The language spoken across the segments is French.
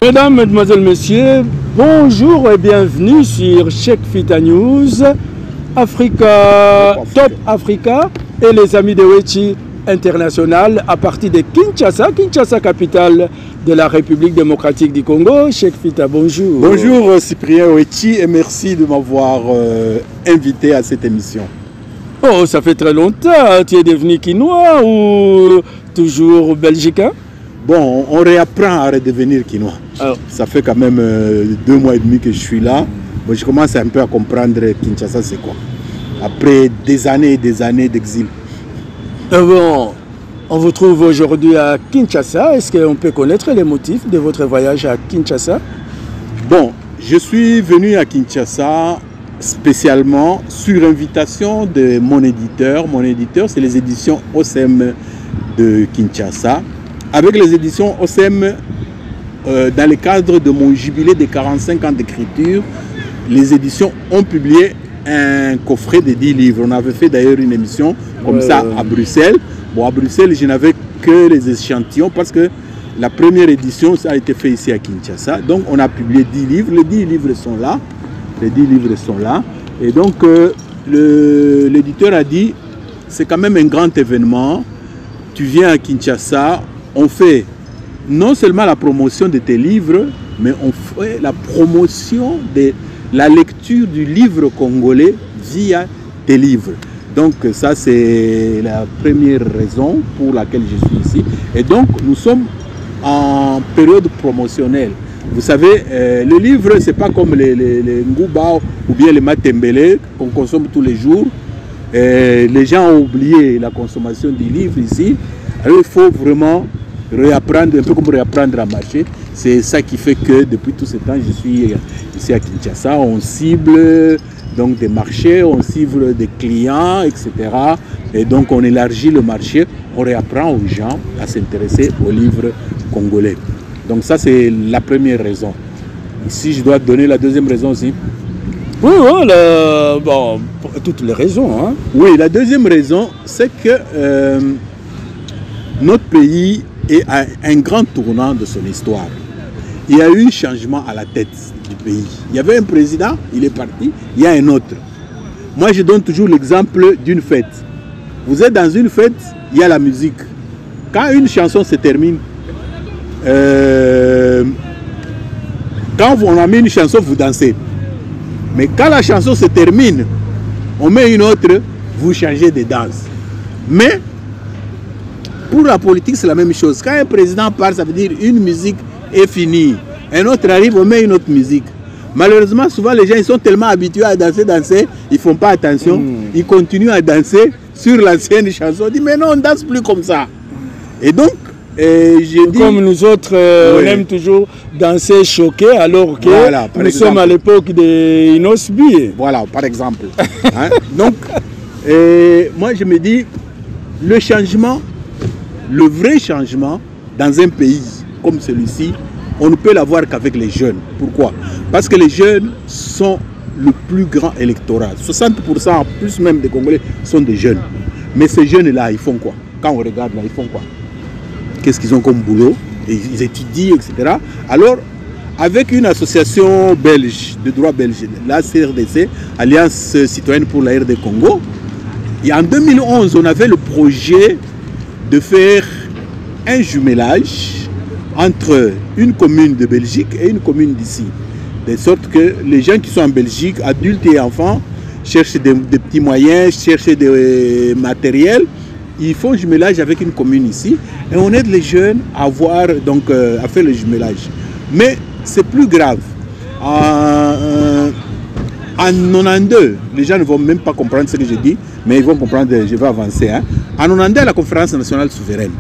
Mesdames, Mesdemoiselles, Messieurs, bonjour et bienvenue sur Cheikh Fita News, Africa, Top Africa et les amis de Wechi International à partir de Kinshasa, capitale de la République démocratique du Congo. Cheikh Fita, bonjour. Bonjour Cyprien Wechi et merci de m'avoir invité à cette émission. Oh, ça fait très longtemps. Tu es devenu quinois ou toujours belgicain? Bon, on réapprend à redevenir quinois. Alors, ça fait quand même 2 mois et demi que je suis là. Bon, je commence un peu à comprendre Kinshasa c'est quoi. Après des années et des années d'exil. Bon, on vous trouve aujourd'hui à Kinshasa. Est-ce qu'on peut connaître les motifs de votre voyage à Kinshasa? Bon, je suis venu à Kinshasa spécialement sur invitation de mon éditeur. Mon éditeur, c'est les éditions OSEM de Kinshasa. Avec les éditions OSEM, dans le cadre de mon jubilé de 45 ans d'écriture, les éditions ont publié un coffret de 10 livres. On avait fait d'ailleurs une émission comme ça à Bruxelles. Bon, à Bruxelles, je n'avais que les échantillons parce que la première édition, ça a été fait ici à Kinshasa. Donc, on a publié 10 livres. Les 10 livres sont là. Les 10 livres sont là. Et donc, l'éditeur a dit, c'est quand même un grand événement. Tu viens à Kinshasa, on fait non seulement la promotion de tes livres, mais on fait la promotion de la lecture du livre congolais via tes livres. Donc ça, c'est la première raison pour laquelle je suis ici. Et donc, nous sommes en période promotionnelle. Vous savez, le livre, ce n'est pas comme les Ngouba ou bien les Matembele qu'on consomme tous les jours. Les gens ont oublié la consommation du livre ici. Alors, il faut vraiment réapprendre, un peu comme réapprendre à marcher. C'est ça qui fait que depuis tout ce temps, je suis ici à Kinshasa. On cible donc des marchés, on cible des clients, etc. Et donc on élargit le marché, on réapprend aux gens à s'intéresser aux livres congolais. Donc ça, c'est la première raison. Ici, je dois donner la deuxième raison aussi. Oui, bon, toutes les raisons. Hein. Oui, la deuxième raison, c'est que notre pays est à un grand tournant de son histoire. Il y a eu un changement à la tête du pays. Il y avait un président, il est parti, il y a un autre. Moi, je donne toujours l'exemple d'une fête. Vous êtes dans une fête, il y a la musique. Quand une chanson se termine, quand on a mis une chanson, vous dansez. Mais quand la chanson se termine, on met une autre, vous changez de danse. Mais pour la politique, c'est la même chose. Quand un président part, ça veut dire une musique est finie. Un autre arrive, on met une autre musique. Malheureusement, souvent, les gens ils sont tellement habitués à danser, ils ne font pas attention. Ils continuent à danser sur l'ancienne chanson. On dit, mais non, on ne danse plus comme ça. Et donc, comme nous autres, on aime toujours danser choqué, alors que voilà, nous sommes à l'époque des Inosbi. Voilà, par exemple. Hein? Donc, moi, je me dis, le changement, le vrai changement dans un pays comme celui-ci, on ne peut l'avoir qu'avec les jeunes. Pourquoi? Parce que les jeunes sont le plus grand électorat. 60% plus même des Congolais sont des jeunes. Mais ces jeunes-là, ils font quoi? Quand on regarde là, ils font quoi? Qu'est-ce qu'ils ont comme boulot? Ils étudient, etc. Alors, avec une association belge, de droit belge, la CRDC, Alliance citoyenne pour la RD Congo, et en 2011, on avait le projet de faire un jumelage entre une commune de Belgique et une commune d'ici. De sorte que les gens qui sont en Belgique, adultes et enfants, cherchent des petits moyens, cherchent des matériels. Ils font jumelage avec une commune ici et on aide les jeunes à à faire le jumelage. Mais c'est plus grave. En 92, les gens ne vont même pas comprendre ce que je dis, mais ils vont comprendre, je vais avancer. Hein. En 92, à la conférence nationale souveraine,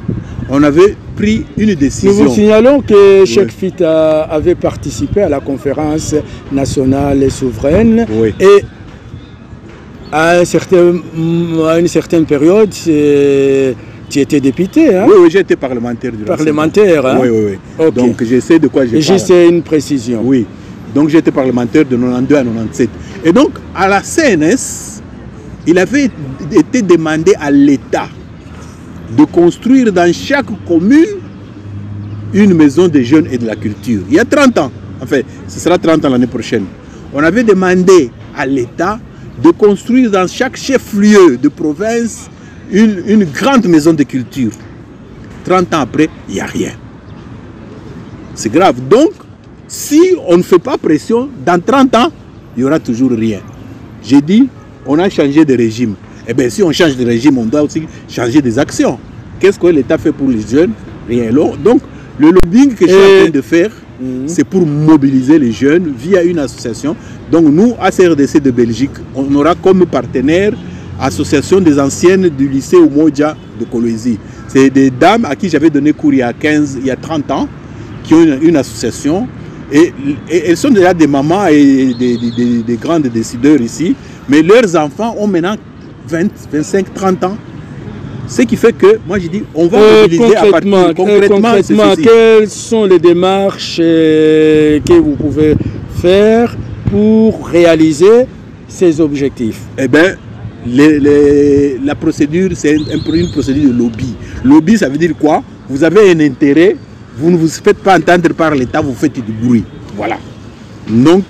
on avait pris une décision. Nous vous signalons que Cheikh Fita avait participé à la conférence nationale souveraine et à une certaine période, tu étais député. Hein? Oui, j'étais parlementaire. Parlementaire, hein? Oui. Okay. Donc, je sais de quoi je parle. Juste une précision. Oui. Donc, j'étais parlementaire de 92 à 97. Et donc, à la CNS, il avait été demandé à l'État de construire dans chaque commune une maison des jeunes et de la culture. Il y a 30 ans, enfin, ce sera 30 ans l'année prochaine. On avait demandé à l'État de construire dans chaque chef-lieu de province une grande maison de culture. 30 ans après, il n'y a rien. C'est grave. Donc, si on ne fait pas pression, dans 30 ans, il n'y aura toujours rien. J'ai dit, on a changé de régime. Eh bien, si on change de régime, on doit aussi changer des actions. Qu'est-ce que l'État fait pour les jeunes? Rien. Donc, le lobbying que je suis en train de faire, c'est pour mobiliser les jeunes via une association. Donc, nous, ACRDC de Belgique, on aura comme partenaire l'association des anciennes du lycée Umoja de Kolwezi. C'est des dames à qui j'avais donné cours il y a 30 ans, qui ont une association. Et elles sont déjà des mamans et des grandes décideurs ici. Mais leurs enfants ont maintenant 20, 25, 30 ans. Ce qui fait que, moi j'ai dit, on va mobiliser à partir concrètement, quelles sont les démarches que vous pouvez faire pour réaliser ces objectifs? Eh bien, la procédure, c'est une procédure de lobby. Lobby, ça veut dire quoi? Vous avez un intérêt, vous ne vous faites pas entendre par l'État, vous faites du bruit. Voilà. Donc,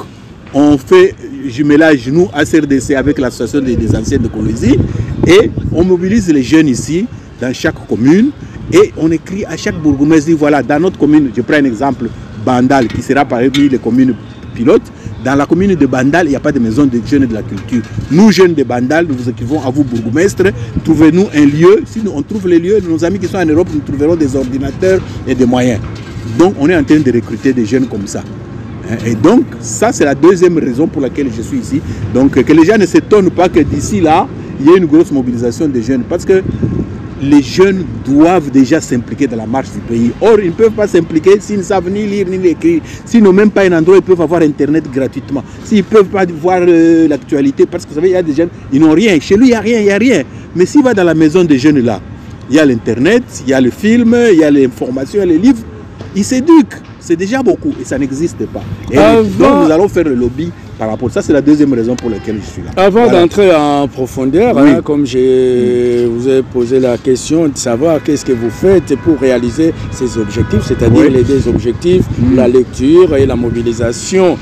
on fait jumelage, nous, ACRDC, avec l'association des anciennes de Kolwezi, et on mobilise les jeunes ici, dans chaque commune, et on écrit à chaque bourgmestre, voilà, dans notre commune, je prends un exemple, Bandal, qui sera parmi les communes pilotes. Dans la commune de Bandal, il n'y a pas de maison de jeunes et de la culture. Nous, jeunes de Bandal, nous vous écrivons à vous, bourgmestre, trouvez-nous un lieu. Si nous, on trouve les lieux, nos amis qui sont en Europe, nous trouverons des ordinateurs et des moyens. Donc, on est en train de recruter des jeunes comme ça. Et donc, ça, c'est la deuxième raison pour laquelle je suis ici. Donc, que les gens ne s'étonnent pas que d'ici là, il y ait une grosse mobilisation des jeunes. Parce que les jeunes doivent déjà s'impliquer dans la marche du pays. Or, ils ne peuvent pas s'impliquer s'ils ne savent ni lire ni écrire. S'ils n'ont même pas un endroit où ils peuvent avoir Internet gratuitement. S'ils ne peuvent pas voir l'actualité. Parce que vous savez, il y a des jeunes, ils n'ont rien. Chez lui, il n'y a rien, il n'y a rien. Mais s'il va dans la maison des jeunes là, il y a l'Internet, il y a le film, il y a l'information, il y a les livres. Ils s'éduquent. C'est déjà beaucoup et ça n'existe pas. Et donc nous allons faire le lobby par rapport à ça. C'est la deuxième raison pour laquelle je suis là. Avant d'entrer en profondeur, oui, comme je vous ai posé la question de savoir qu'est-ce que vous faites pour réaliser ces objectifs, c'est-à-dire les deux objectifs, la lecture et la mobilisation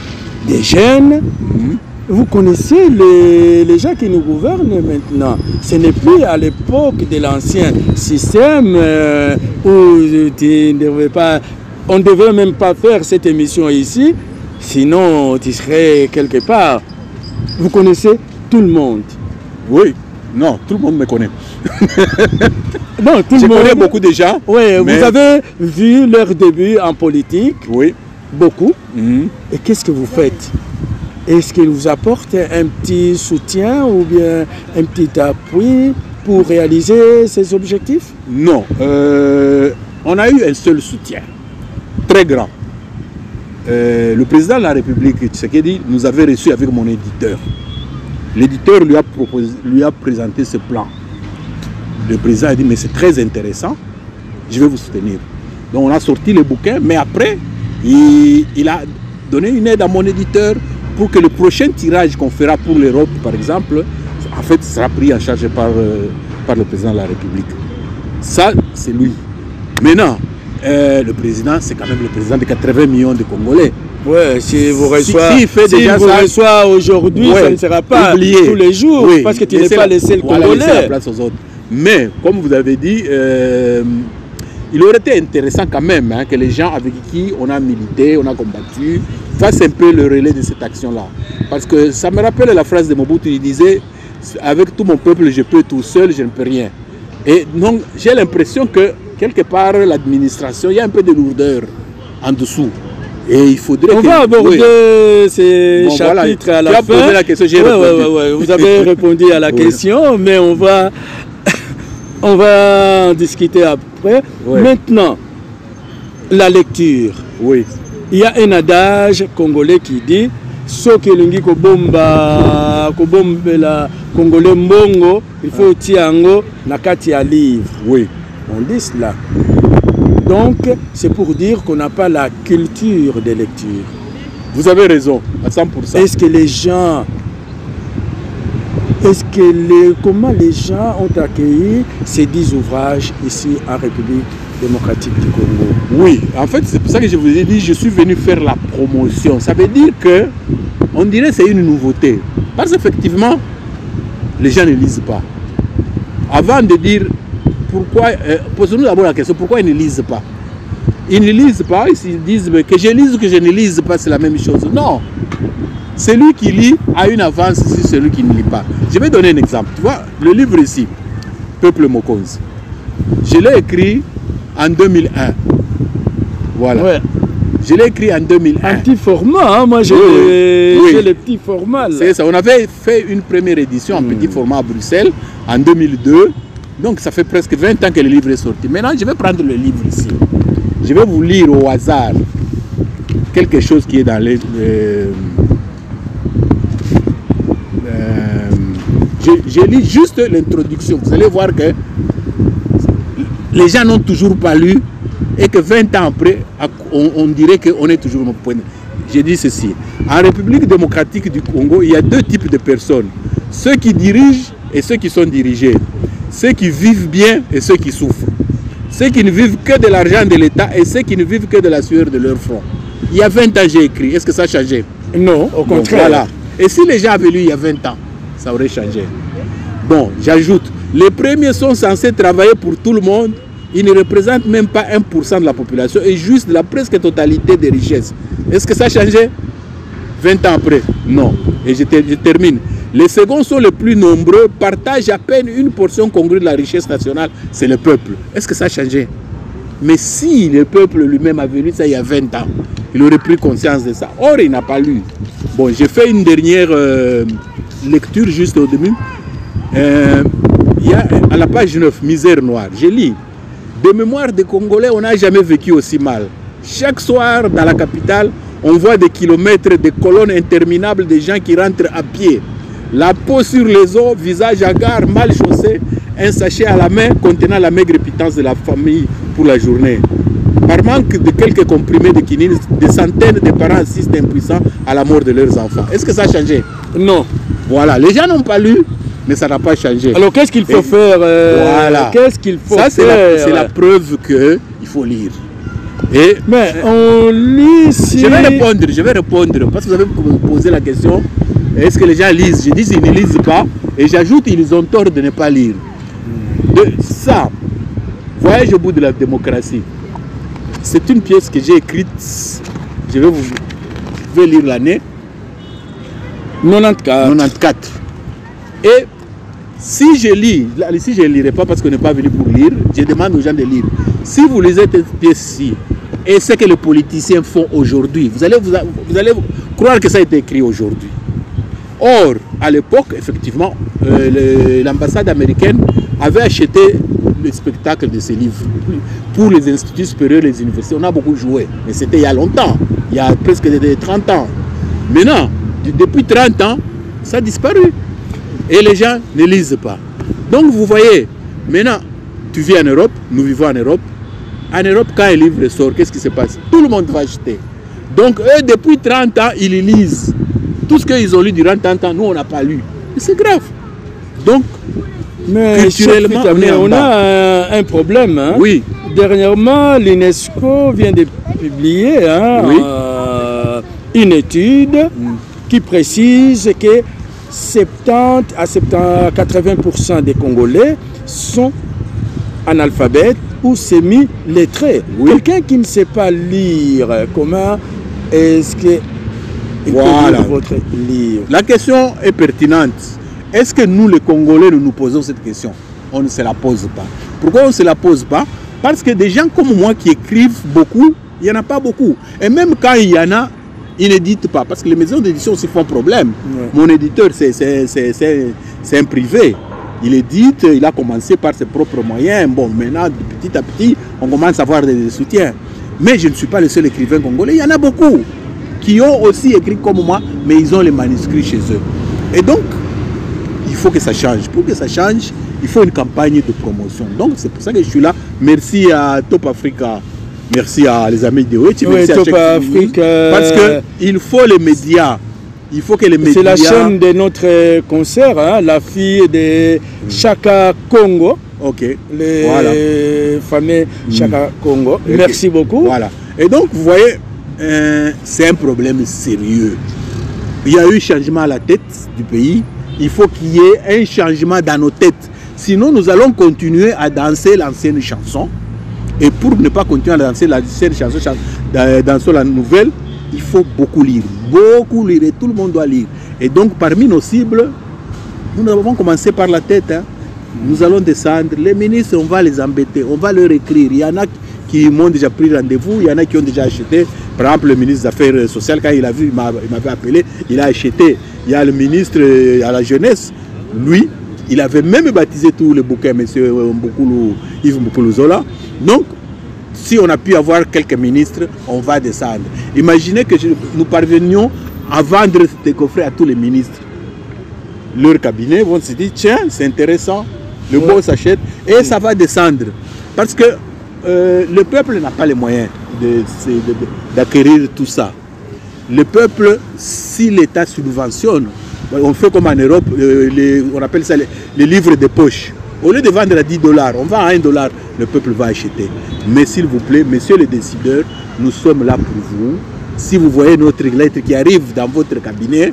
des jeunes. Vous connaissez les gens qui nous gouvernent maintenant. Ce n'est plus à l'époque de l'ancien système où tu ne devais pas... On ne devait même pas faire cette émission ici, sinon tu serais quelque part. Vous connaissez tout le monde? Oui, non, tout le monde me connaît. Non, tout le monde. Je connais beaucoup de gens. Oui, mais... vous avez vu leur début en politique. Oui. Beaucoup. Et qu'est-ce que vous faites? Est-ce qu'ils vous apportent un petit soutien ou bien un petit appui pour réaliser ces objectifs? Non, on a eu un seul soutien. Très grand. Le président de la République, Tshisekedi, nous avait reçu avec mon éditeur. L'éditeur lui a présenté ce plan. Le président a dit, mais c'est très intéressant, je vais vous soutenir. Donc on a sorti le bouquin, mais après, il a donné une aide à mon éditeur pour que le prochain tirage qu'on fera pour l'Europe, par exemple, en fait, sera pris en charge par le président de la République. Ça, c'est lui. Maintenant, le président, c'est quand même le président de 80 millions de Congolais. Oui, si vous reçoit aujourd'hui, ça ne sera pas oublié tous les jours, parce que tu n'es pas le seul Congolais. La place aux autres. Mais, comme vous avez dit, il aurait été intéressant quand même que les gens avec qui on a milité, on a combattu, fassent un peu le relais de cette action-là. Parce que ça me rappelle la phrase de Mobutu, il disait « Avec tout mon peuple, je peux tout seul, je ne peux rien ». Et donc, j'ai l'impression que quelque part, l'administration, il y a un peu de lourdeur en dessous. Et il faudrait... On va aborder ces chapitres à la fin. Tu as posé la question, j'ai répondu. Vous avez répondu à la question, mais on va en discuter après. Maintenant, la lecture. Oui. Il y a un adage congolais qui dit « Soki lingi kobombela congolais mbongo, il faut tiango nakati ya livre ». Oui. On dit cela. Donc, c'est pour dire qu'on n'a pas la culture de lecture. Vous avez raison, à 100%. Est-ce que les gens... comment les gens ont accueilli ces 10 ouvrages ici en République démocratique du Congo. Oui, en fait, c'est pour ça que je vous ai dit, je suis venu faire la promotion. Ça veut dire que, on dirait que c'est une nouveauté. Parce qu'effectivement, les gens ne lisent pas. Avant de dire pourquoi, posons-nous d'abord la question, pourquoi ils ne lisent pas? Ils ne lisent pas, ils disent que je lise ou que je ne lise pas, c'est la même chose. Non. Celui qui lit a une avance sur celui qui ne lit pas. Je vais donner un exemple. Tu vois, le livre ici, Peuple Mokonzi, je l'ai écrit en 2001. Voilà. Ouais. Je l'ai écrit en 2001. Un petit format, hein? Moi j'ai les petits formats. C'est ça. On avait fait une première édition en petit format à Bruxelles en 2002. Donc ça fait presque 20 ans que le livre est sorti. Maintenant, je vais prendre le livre ici. Je vais vous lire au hasard quelque chose qui est dans les... je lis juste l'introduction. Vous allez voir que les gens n'ont toujours pas lu et que 20 ans après, on dirait qu'on est toujours au point. J'ai dit ceci. En République démocratique du Congo, il y a deux types de personnes. Ceux qui dirigent et ceux qui sont dirigés. Ceux qui vivent bien et ceux qui souffrent. Ceux qui ne vivent que de l'argent de l'État et ceux qui ne vivent que de la sueur de leur front. Il y a 20 ans, j'ai écrit. Est-ce que ça a changé? Non, au contraire. Voilà. Et si les gens avaient lu il y a 20 ans, ça aurait changé. Bon, j'ajoute, les premiers sont censés travailler pour tout le monde. Ils ne représentent même pas 1% de la population et juste de la presque totalité des richesses. Est-ce que ça a changé 20 ans après? Non. Et je termine. Les seconds sont les plus nombreux, partagent à peine une portion congrue de la richesse nationale, c'est le peuple. Est-ce que ça a changé? Mais si le peuple lui-même avait lu ça il y a 20 ans, il aurait pris conscience de ça. Or, il n'a pas lu. Bon, j'ai fait une dernière lecture juste au début. Il y a à la page 9, Misère noire, j'ai lu. De mémoire des Congolais, on n'a jamais vécu aussi mal. Chaque soir, dans la capitale, on voit des kilomètres de colonnes interminables de gens qui rentrent à pied. La peau sur les os, visage hagard, mal chaussé, un sachet à la main contenant la maigre pitance de la famille pour la journée. Par manque de quelques comprimés de quinine, des centaines de parents assistent impuissants à la mort de leurs enfants. Est-ce que ça a changé? Non. Voilà, les gens n'ont pas lu, mais ça n'a pas changé. Alors qu'est-ce qu'il faut faire? Voilà. Qu'est-ce qu'il faut faire? Ça, c'est la preuve qu'il faut lire. Et mais on lit si... Je vais répondre, parce que vous avez posé la question, est-ce que les gens lisent? Je dis qu'ils ne lisent pas, et j'ajoute qu'ils ont tort de ne pas lire. De ça, Voyage au bout de la démocratie, c'est une pièce que j'ai écrite, je vais lire l'année, 94. Et si je lis, ici je ne lirai pas parce qu'on n'est pas venu pour lire, je demande aux gens de lire. Si vous lisez cette pièce-ci, et ce que les politiciens font aujourd'hui, vous allez croire que ça a été écrit aujourd'hui. Or, à l'époque, effectivement, l'ambassade américaine avait acheté le spectacle de ces livres pour les instituts supérieurs, les universités. On a beaucoup joué, mais c'était il y a longtemps, il y a presque 30 ans. Maintenant, depuis 30 ans, ça a disparu. Et les gens ne lisent pas. Donc vous voyez, maintenant, tu vis en Europe, nous vivons en Europe. En Europe, quand un livre sort, qu'est-ce qui se passe? Tout le monde va acheter. Donc eux, depuis 30 ans, ils lisent. Tout ce qu'ils ont lu durant 30 ans, nous, on n'a pas lu. Et c'est grave. Donc, mais culturellement, on a un problème. Hein? Oui. Dernièrement, l'UNESCO vient de publier une étude qui précise que 70 à 80% des Congolais sont analphabètes ou semi-lettrés. Oui. Quelqu'un qui ne sait pas lire, comment est-ce que il peut lire votre livre? La question est pertinente. Est-ce que nous, les Congolais, nous posons cette question? On ne se la pose pas. Pourquoi on ne se la pose pas? Parce que des gens comme moi qui écrivent beaucoup, il n'y en a pas beaucoup. Et même quand il y en a, ils n'éditent pas. Parce que les maisons d'édition aussi font problème. Ouais. Mon éditeur, c'est un privé. Il édite, il a commencé par ses propres moyens. Bon, maintenant, petit à petit, on commence à avoir des soutiens. Mais je ne suis pas le seul écrivain congolais. Il y en a beaucoup qui ont aussi écrit comme moi, mais ils ont les manuscrits chez eux. Et donc, il faut que ça change. Pour que ça change, il faut une campagne de promotion. Donc, c'est pour ça que je suis là. Merci à Top Africa. Merci à les amis de Oechi. Oui, Top Africa. Parce qu'il faut les médias Il faut que les médias... C'est la chaîne de notre concert, hein, la fille de Chaka Congo. Ok. Les fameux Chaka Congo. Okay. Merci beaucoup. Voilà. Et donc, vous voyez, c'est un problème sérieux. Il y a eu changement à la tête du pays. Il faut qu'il y ait un changement dans nos têtes. Sinon, nous allons continuer à danser l'ancienne chanson. Et pour ne pas continuer à danser l'ancienne chanson, danser la nouvelle, il faut beaucoup lire. Beaucoup lire. Et tout le monde doit lire. Et donc, parmi nos cibles, nous avons commencé par la tête. Hein. Nous allons descendre. Les ministres, on va les embêter. On va leur écrire. Il y en a qui m'ont déjà pris rendez-vous. Il y en a qui ont déjà acheté. Par exemple, le ministre des Affaires sociales, quand il a vu, il m'avait appelé. Il a acheté. Il y a le ministre à la jeunesse. Lui, il avait même baptisé tous les bouquins, M. Yves Moukoulou Zola. Donc, si on a pu avoir quelques ministres, on va descendre. Imaginez que nous parvenions à vendre des coffrets à tous les ministres. Leur cabinet vont se dire, tiens, c'est intéressant, le bon s'achète, et ça va descendre. Parce que le peuple n'a pas les moyens d'acquérir tout ça. Le peuple, si l'État subventionne, on fait comme en Europe, on appelle ça les livres de poche. Au lieu de vendre à 10 $, on vend à 1 $, le peuple va acheter. Mais s'il vous plaît, messieurs les décideurs, nous sommes là pour vous. Si vous voyez notre lettre qui arrive dans votre cabinet,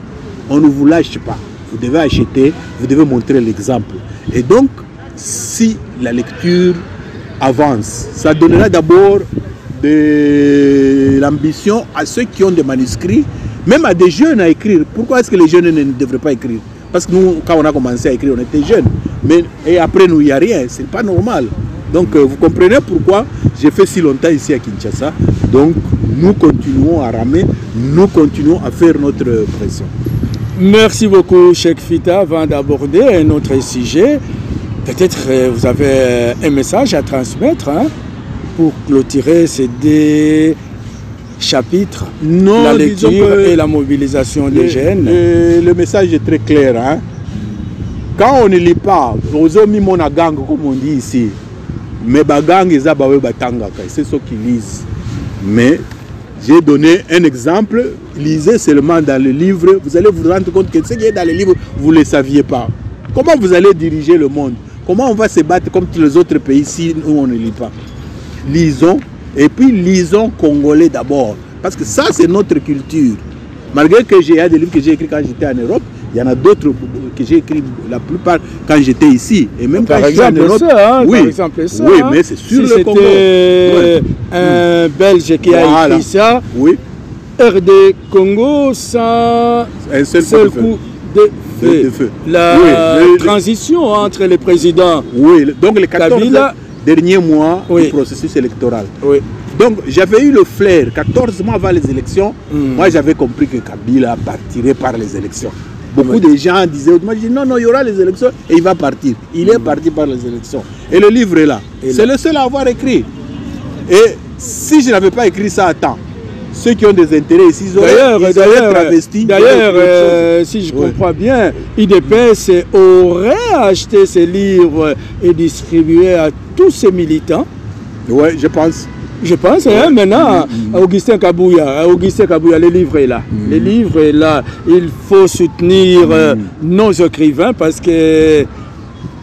on ne vous lâche pas. Vous devez acheter, vous devez montrer l'exemple. Et donc, si la lecture avance, ça donnera d'abord de l'ambition à ceux qui ont des manuscrits, même à des jeunes à écrire. Pourquoi est-ce que les jeunes ne devraient pas écrire? Parce que nous, quand on a commencé à écrire, on était jeunes. Et après, nous, il n'y a rien. Ce n'est pas normal. Donc, vous comprenez pourquoi j'ai fait si longtemps ici à Kinshasa. Donc, nous continuons à ramer, nous continuons à faire notre pression. Merci beaucoup, Cheikh Fita. Avant d'aborder un autre sujet, peut-être vous avez un message à transmettre hein, pour clôturer ces deux chapitres, non, la lecture et la mobilisation des jeunes. Le message est très clair. Hein. Quand on ne lit pas, comme on dit ici, mais c'est ceux qui lisent. Mais j'ai donné un exemple, lisez seulement dans le livre, vous allez vous rendre compte que ce qui est dans le livre, vous ne le saviez pas. Comment vous allez diriger le monde? Comment on va se battre comme tous les autres pays si nous on ne lit pas? Lisons, et puis lisons congolais d'abord, parce que ça c'est notre culture. Malgré que j'ai des livres que j'ai écrits quand j'étais en Europe, il y en a d'autres que j'ai écrits la plupart quand j'étais ici. Et même par quand exemple, j'étais en Europe, ça, hein, oui, par exemple ça, oui, hein, mais c'est sur si le Congo. C'était un Belge qui a écrit ça, oui. RD Congo sans un seul coup de feu. La transition entre les présidents. Oui, donc les 14 Kabila, derniers mois oui, du processus électoral. Oui. Donc j'avais eu le flair, 14 mois avant les élections, moi j'avais compris que Kabila partirait par les élections. Beaucoup de gens disaient, moi je dis non, non, il y aura les élections et il va partir. Il est parti par les élections. Et le livre est là. C'est le seul à avoir écrit. Et si je n'avais pas écrit ça à temps, ceux qui ont des intérêts ici, ils auraient travesti. D'ailleurs, si je comprends bien, IDPS aurait acheté ces livres et distribué à tous ces militants. Oui, je pense. Je pense, hein, maintenant, Augustin Kabouya, le livre est là. Le livre est là. Il faut soutenir nos écrivains parce que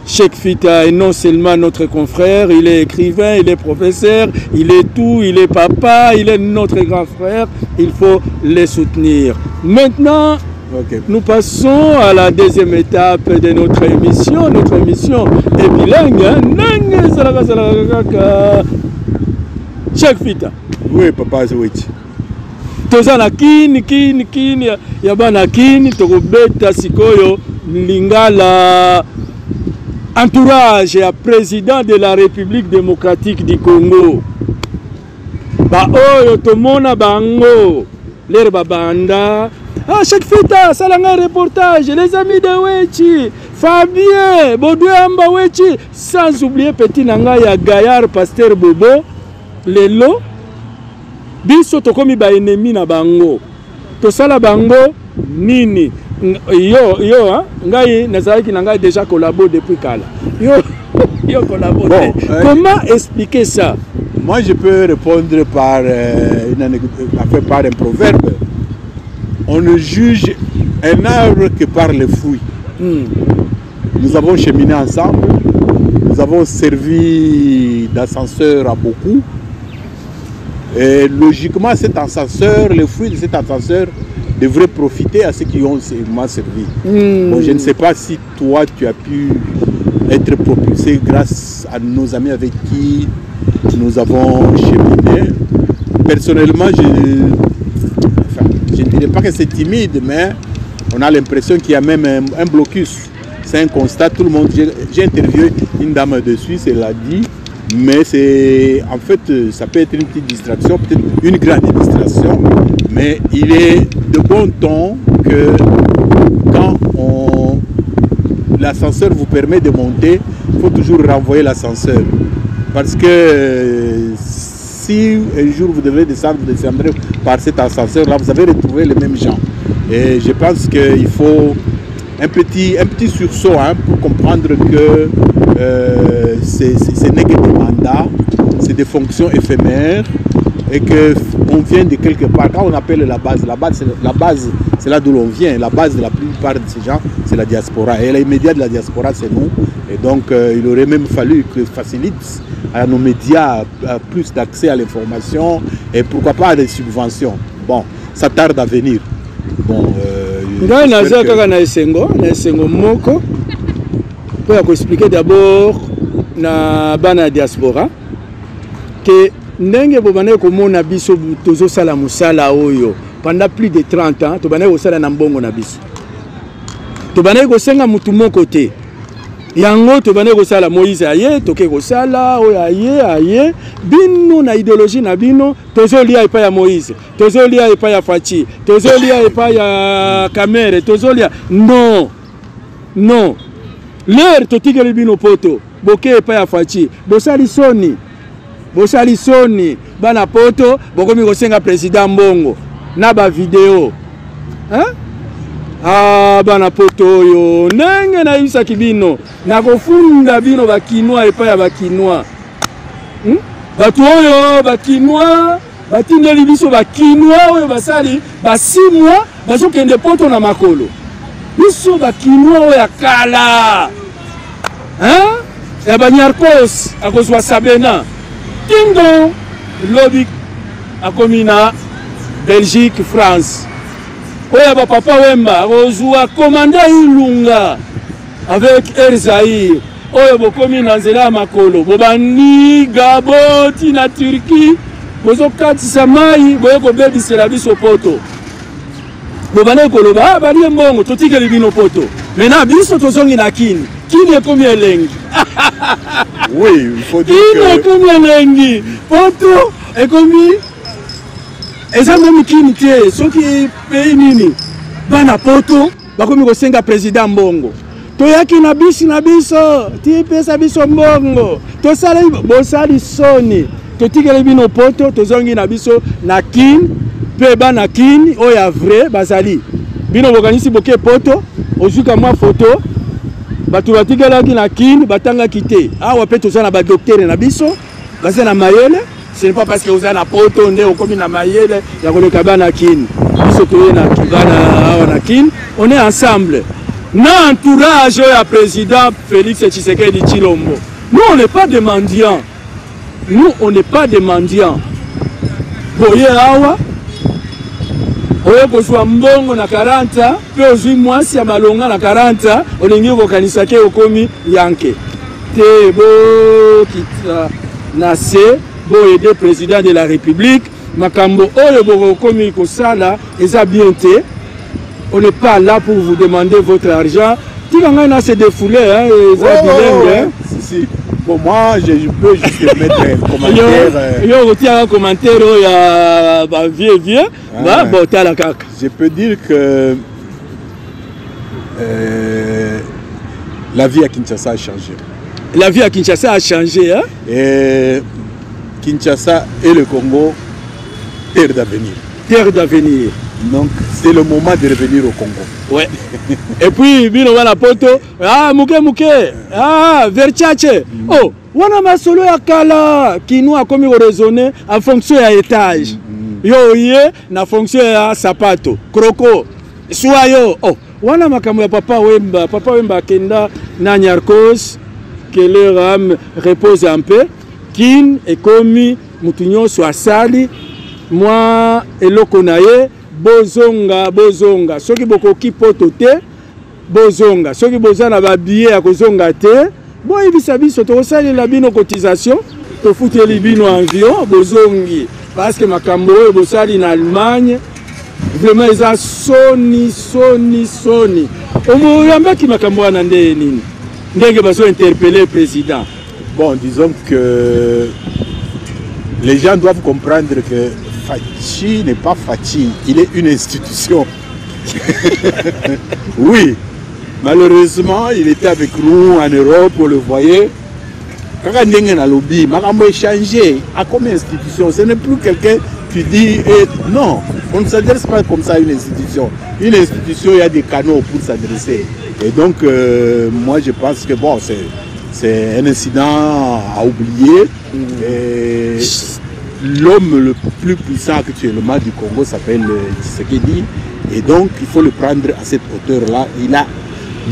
Cheikh Fita est non seulement notre confrère, il est écrivain, il est professeur, il est tout, il est papa, il est notre grand frère. Il faut les soutenir. Maintenant, nous passons à la deuxième étape de notre émission. Notre émission est bilingue. Cheikh Fita. Oui, papa, oui. Toza na kini ya bana kini tokobeta sikoyo lingala entourage ya président de la République démocratique du Congo. Ba oyo tomona bango lere babanda. Ah, Cheikh Fita, salanga reportage, les amis de Wechi, Fabien, Bodouamba Wechi, sans oublier petit nanga ya Gaillard, Pasteur Bobo. Lelo biso tokomi ba ennemi na bango tosala bango nini yo ngai nazalaki na ngai déjà collabo depuis kala yo collabo comment expliquer ça? Moi je peux répondre par par un proverbe. On ne juge un arbre qui part les fruits. Nous avons cheminé ensemble, nous avons servi d'ascenseur à beaucoup. Et logiquement, cet ascenseur, les fruits de cet ascenseur devraient profiter à ceux qui ont servi. Bon, je ne sais pas si toi, tu as pu être propulsé grâce à nos amis avec qui nous avons cheminé. Personnellement, je ne dirais pas que c'est timide, mais on a l'impression qu'il y a même un blocus. C'est un constat, tout le monde. J'ai interviewé une dame de Suisse, elle l'a dit, mais c'est en fait, ça peut être une petite distraction, peut-être une grande distraction, mais il est de bon ton que quand l'ascenseur vous permet de monter, il faut toujours renvoyer l'ascenseur. Parce que si un jour vous devez descendre par cet ascenseur-là, vous avez retrouvé les mêmes gens. Et je pense qu'il faut un petit sursaut pour comprendre que ce n'est que des mandats, c'est des fonctions éphémères et qu'on vient de quelque part. Quand on appelle la base c'est là d'où l'on vient. La base de la plupart de ces gens, c'est la diaspora. Et l'immédiat de la diaspora, c'est nous. Et donc, il aurait même fallu que facilite à nos médias plus d'accès à l'information et pourquoi pas à des subventions. Bon, ça tarde à venir. Bon, ngai naza kaka na esengo moko pour expliquer d'abord na bana diaspora que ndenge bobane komona biso tozo sala musala oyo pendant plus de 30 ans tobane ko sala na mbongo na biso tobane ko senga mutu moko te yango tobane ko sala Moïse aye toke ko sala oyo aye bino na idéologie na bino tozo lia epa ya Moïse tozo lia epa ya Fachi tozo lia epa ya Kamere tozo lia non l'air totikeli bino poto boke epa ya Fachi bosali soni bana poto bokomi ko senga président mbongo na ba vidéo bana poto oyo nenge na yusa kibino na kofunda bino bakinois epa ya bakinois batu oyo bakinois batindeli biso bakinois oyo basali ba 6 mois bazokende poto na makolo biso bakinois oyo ya kala ya banyarkos akozwa Sabena Tingo lobi akomi na Belgique France oya ba papa Wemba akozwa commandant Ilunga avec Erzaïr oyo bokomi na nzela makolo bobani Gaboti na Turquie bozokatisa mai boye kobebisela biso poto bobane koloba bali mbongo totikeli bino poto maintenant biso tozongi na kini ekomi elengi oui, il faut dire que ekomi elengi poto ekomi eza même kini te soki pays nini bana poto bakomi kosenga président mbongo toyaki na biso tipesa biso mbongo tosala bosali soni totikeli bino poto tozongi na biso na kini pe bana kini oya vrai bazali bino bokanisi boke poto ozuka mwa photo batu batikelaki na kini batanga kite awa pe tozana ba docteur na biso baza na mayele ce n'est pas parce que vous avez na poto nde okomi na mayele ya koleka bana kini biso toye na kibana awa na kini on est ensemble na entourage ya président Félix Tshisekedi Tshilombo. Nous on n'est pas des mendiants, boye awa oyo kozwa mbongo na 40 pe ozwi mwasi ya malonga na 40 olingi kokanisa ke okomi yanke te bo kita na se bo aider président de la République makambo oyo bo komi kosala eza bien te. On n'est pas là pour vous demander votre argent. Tu vas se défouler, Si. Bon, moi, je peux juste mettre un commentaire. Il y a un commentaire, il y a vieux. Je peux dire que la vie à Kinshasa a changé. La vie à Kinshasa a changé, hein? Et Kinshasa et le Congo, terre d'avenir. Terre d'avenir. Donc, c'est le moment de revenir au Congo. Ouais. Et puis, bino wana poto, muke, verchache. Oh, wana masolo ya kala, kinu akomi ko raisonner en fonction ya étage. Yo na fonction ya sapato, kroko. Soyo, oh, wana makambo ya Papa Wemba kenda na Nyarkos, que leur âme repose en paix. Kin et komi mutunyo so asali, moi eloko na ye bozonga, soki bokoki poto te bozonga, soki bozana ba billet ya kozonga te, bo ibisa biso to sali la bino cotisation, to futeli bino avion bozongi, parce que makambo bosali na Allemagne. Vraiment, ils ont soni. Au yamba qui m'a camoué nini. Ndenge baso interpeller le président. Bon, disons que les gens doivent comprendre que Fachi n'est pas Fachi, il est une institution. Oui, malheureusement, il était avec nous en Europe, vous le voyez. Quand Ndenge na lobby, Makambo est changé. À comme institution, ce n'est plus quelqu'un qui dit non. On ne s'adresse pas comme ça à une institution. Une institution, il y a des canaux pour s'adresser. Et donc, moi, je pense que bon, c'est un incident à oublier. L'homme le plus puissant actuellement du Congo s'appelle Tshisekedi. Et donc, il faut le prendre à cette hauteur-là. Il a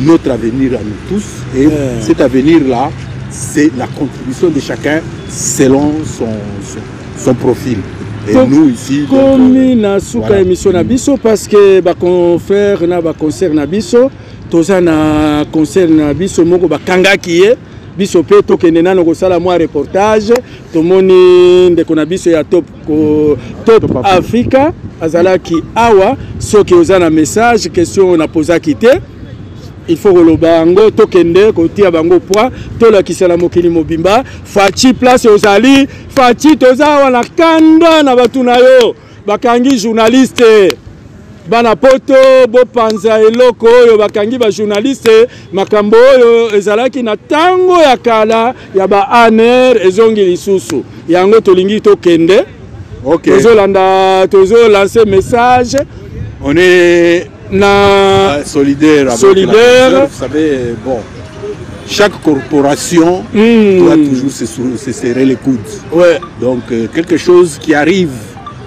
notre avenir à nous tous. Et cet avenir-là, c'est la contribution de chacun selon son profil. Et donc, nous ici, comme na suka émission na biso parce que ba confrère na ba concert na biso toza na concert na biso moko ba kangaki ye biso pe to kende na ko sala moi reportage to moni ndeko na biso ya top Africa azalaki awa soki oza na message question na posaki te. Il faut que le bango tokende kotia bango poids to la kisala mokili mobimba Fachi place ozali Fachi toza wana kanda na batuna yo bakangi journaliste bana poto bo panza eloko yo bakangi ba journaliste makambo yo ezalaki na tango ya kala ya ba aner ezongi lisusu yango tolingi tokende. OK, tozo lancer message, on est solidaire avec la, vous savez, bon, chaque corporation doit toujours se serrer les coudes. Ouais. Donc quelque chose qui arrive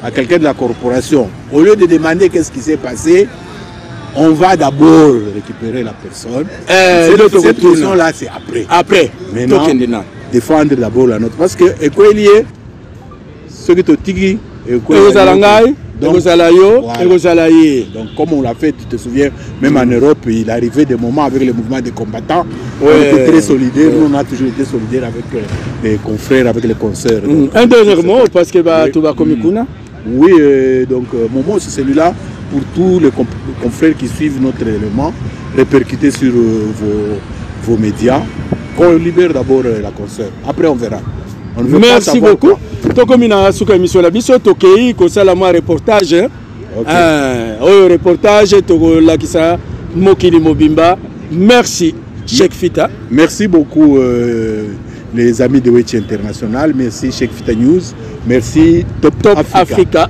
à quelqu'un de la corporation, au lieu de demander qu'est-ce qui s'est passé, on va d'abord récupérer la personne. Cette question-là, c'est après. Après. Maintenant, défendre d'abord la nôtre. Parce que, ce qui te dit, donc, comme on l'a fait, tu te souviens, même en Europe, il arrivait des moments avec le mouvement des combattants. On était très solidaires, nous on a toujours été solidaires avec les confrères, avec les consoeurs. Un dernier mot, parce que tu vas comme Kuna. Oui, donc mon mot c'est celui-là pour tous les confrères qui suivent notre élément, répercuter sur vos médias, qu'on libère d'abord la consoeur. Après on verra. Merci beaucoup. Tokomina suka émission la biso tokei ko sala moi reportage. Reportage to la kisa mokili mobimba. Merci Cheikh Fita. Merci beaucoup les amis de Wechi International, merci Cheikh Fita News, merci Top Africa.